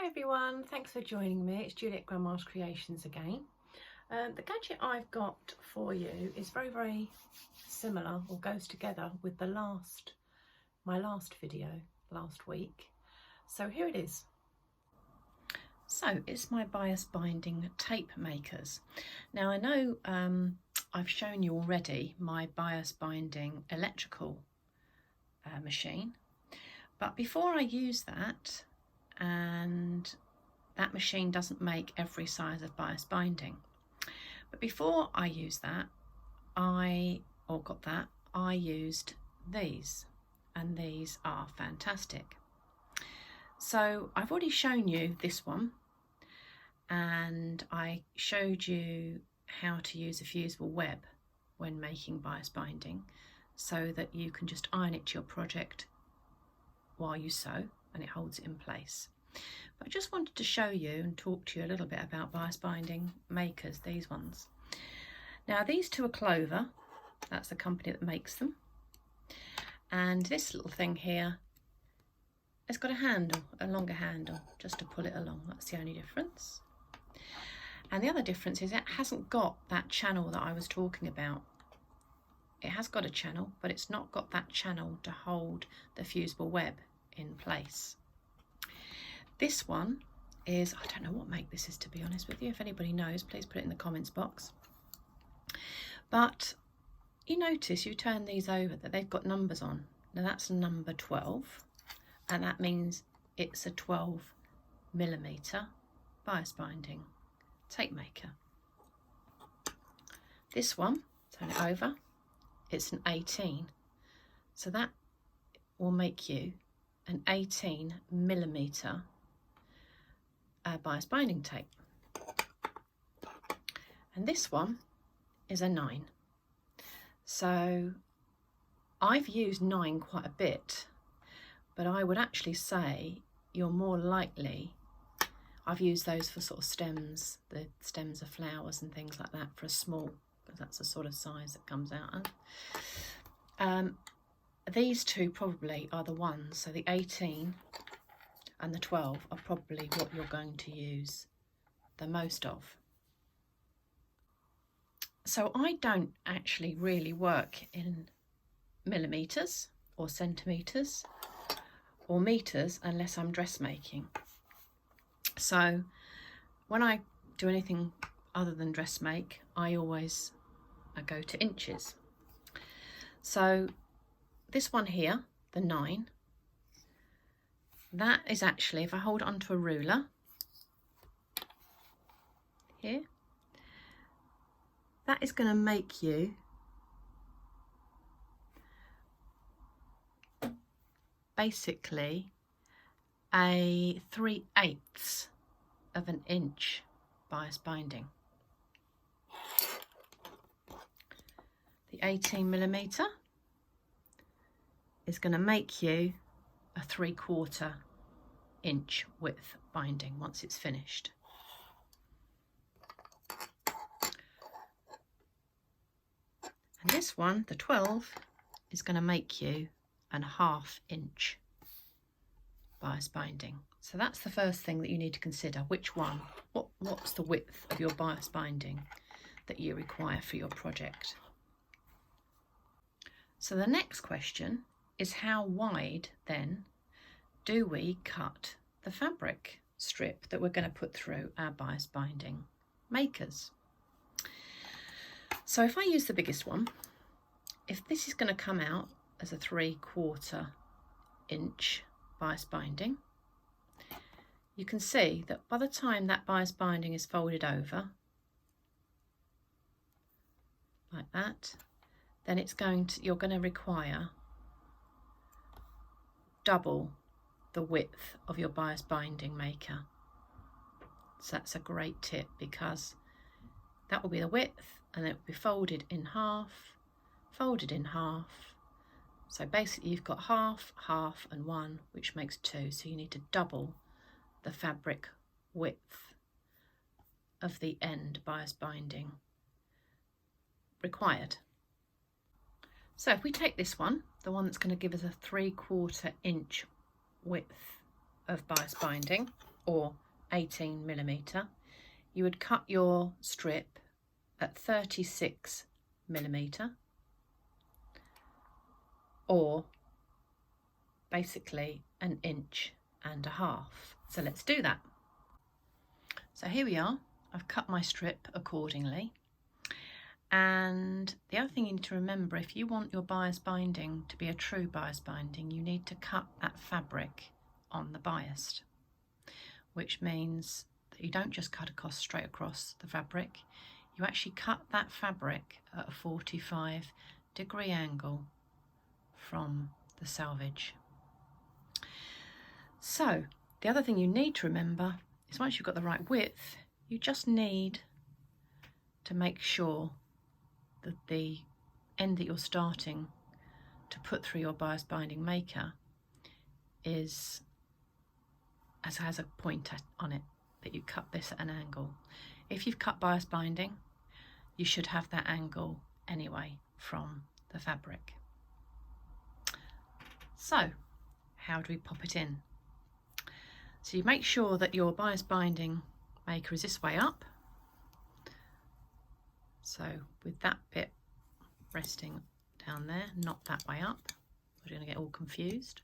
Hi everyone, thanks for joining me. It's Juliet Grandma's Creations again. The gadget I've got for you is very similar, or goes together with my last video last week. So here it is. So it's my bias binding tape makers. Now I know I've shown you already my bias binding electrical machine, but before I use that, and that machine doesn't make every size of bias binding, but before I used that, I used these, and these are fantastic. So I've already shown you this one, and I showed you how to use a fusible web when making bias binding, so that you can just iron it to your project while you sew, and it holds it in place. But I just wanted to show you and talk to you a little bit about bias binding makers, these ones. Now these two are Clover, that's the company that makes them, and this little thing here has got a handle, a longer handle, just to pull it along. That's the only difference. And the other difference is it hasn't got that channel that I was talking about. It has got a channel, but it's not got that channel to hold the fusible web in place. This one is, I don't know what make this is, to be honest with you. If anybody knows, please put it in the comments box. But you notice, you turn these over, that they've got numbers on. Now that's number 12, and that means it's a 12mm bias binding tape maker. This one, turn it over, it's an 18, so that will make you an 18mm bias binding tape. And this one is a 9. So I've used 9 quite a bit, but I would actually say you're more likely, I've used those for sort of stems, the stems of flowers and things like that, for a small, because that's the sort of size that comes out of. These two probably are the ones, so the 18 and the 12 are probably what you're going to use the most of. So I don't actually really work in millimeters or centimeters or meters unless I'm dressmaking. So when I do anything other than dressmake, I always go to inches. So this one here, the 9, that is actually, if I hold it onto a ruler here, that is going to make you basically a 3/8 of an inch bias binding. The 18mm is going to make you a 3/4 inch width binding once it's finished. And this one, the 12, is going to make you a 1/2 inch bias binding. So that's the first thing that you need to consider. Which one? What's the width of your bias binding that you require for your project? So the next question is, how wide then do we cut the fabric strip that we're going to put through our bias binding makers? So if I use the biggest one, if this is going to come out as a 3/4 inch bias binding, you can see that by the time that bias binding is folded over like that, then you're going to require double the width of your bias binding maker. So that's a great tip, because that will be the width, and it will be folded in half, folded in half. So basically you've got half, half and 1, which makes 2. So you need to double the fabric width of the end bias binding required. So if we take this one, the one that's going to give us a 3/4 inch width of bias binding, or 18mm, you would cut your strip at 36mm, or basically 1.5 inches. So let's do that. So here we are. I've cut my strip accordingly. And the other thing you need to remember, if you want your bias binding to be a true bias binding, you need to cut that fabric on the bias, which means that you don't just cut straight across the fabric, you actually cut that fabric at a 45-degree angle from the selvage. So the other thing you need to remember is once you've got the right width, you just need to make sure that the end that you're starting to put through your bias binding maker has a point on it, that you cut this at an angle. If you've cut bias binding, you should have that angle anyway from the fabric. So how do we pop it in? So you make sure that your bias binding maker is this way up. So with that bit resting down there, not that way up, we're going to get all confused,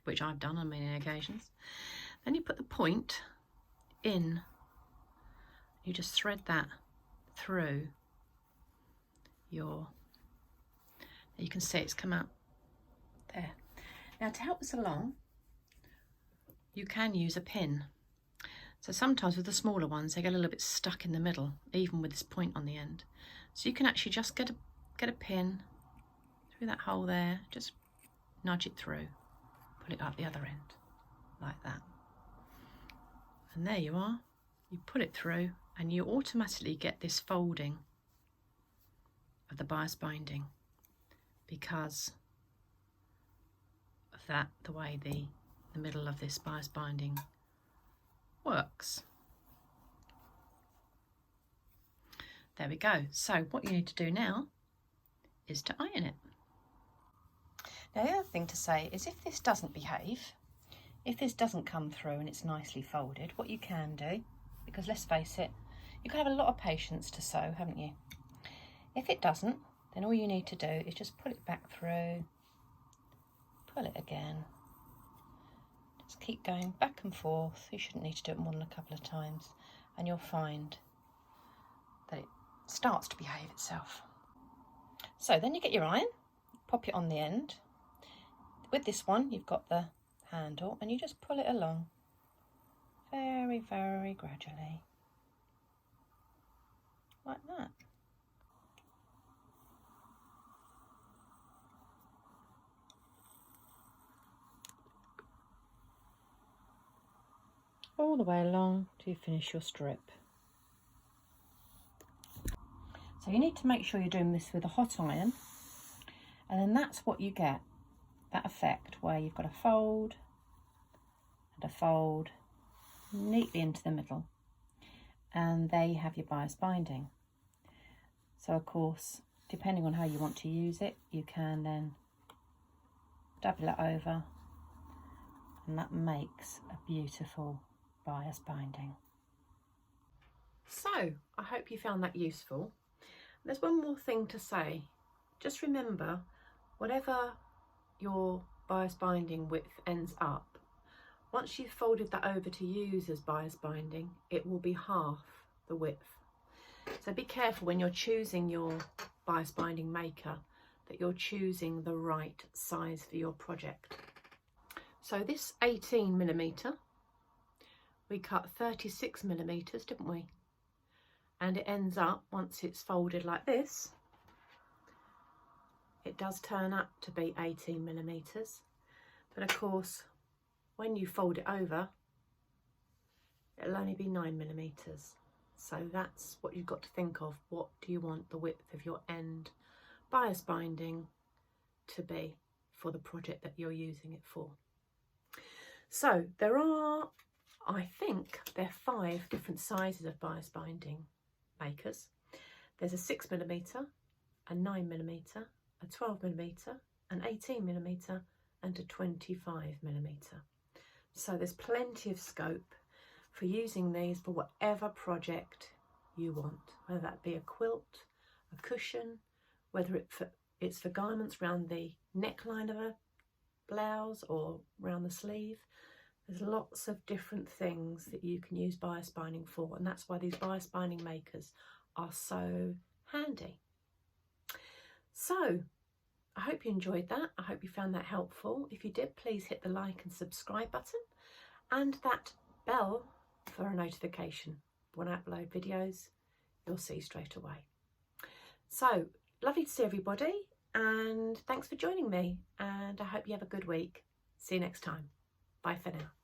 which I've done on many occasions. Then you put the point in, you just thread that through your, you can see it's come out there. Now to help us along, you can use a pin. So sometimes with the smaller ones, they get a little bit stuck in the middle, even with this point on the end. So you can actually just get a pin through that hole there, just nudge it through, pull it up the other end, like that. And there you are. You put it through and you automatically get this folding of the bias binding because of that, the way the middle of this bias binding works. There we go. So what you need to do now is to iron it. Now the other thing to say is if this doesn't behave, if this doesn't come through and it's nicely folded, what you can do, because let's face it, you can have a lot of patience to sew, haven't you? If it doesn't, then all you need to do is just pull it back through, pull it again, just keep going back and forth. You shouldn't need to do it more than a couple of times, and you'll find that it starts to behave itself. So then you get your iron, pop it on the end. With this one, you've got the handle, and you just pull it along very, very gradually, like that. All the way along till you finish your strip. So you need to make sure you're doing this with a hot iron, and then that's what you get, that effect where you've got a fold and a fold neatly into the middle, and there you have your bias binding. So of course, depending on how you want to use it, you can then double it over, and that makes a beautiful bias binding. So I hope you found that useful. There's one more thing to say. Just remember, whatever your bias binding width ends up, once you've folded that over to use as bias binding, it will be half the width. So be careful when you're choosing your bias binding maker that you're choosing the right size for your project. So this 18mm, we cut 36mm, didn't we? And it ends up, once it's folded like this, it does turn up to be 18mm. But of course, when you fold it over, it'll only be 9mm. So that's what you've got to think of. What do you want the width of your end bias binding to be for the project that you're using it for? So there are, I think, there are 5 different sizes of bias binding makers. There's a 6mm, a 9mm, a 12mm, an 18mm and a 25mm. So there's plenty of scope for using these for whatever project you want, whether that be a quilt, a cushion, whether it's for garments around the neckline of a blouse or around the sleeve. There's lots of different things that you can use bias binding for, and that's why these bias binding makers are so handy. So I hope you enjoyed that. I hope you found that helpful. If you did, please hit the like and subscribe button and that bell for a notification. When I upload videos, you'll see straight away. So lovely to see everybody, and thanks for joining me, and I hope you have a good week. See you next time. Bye for now.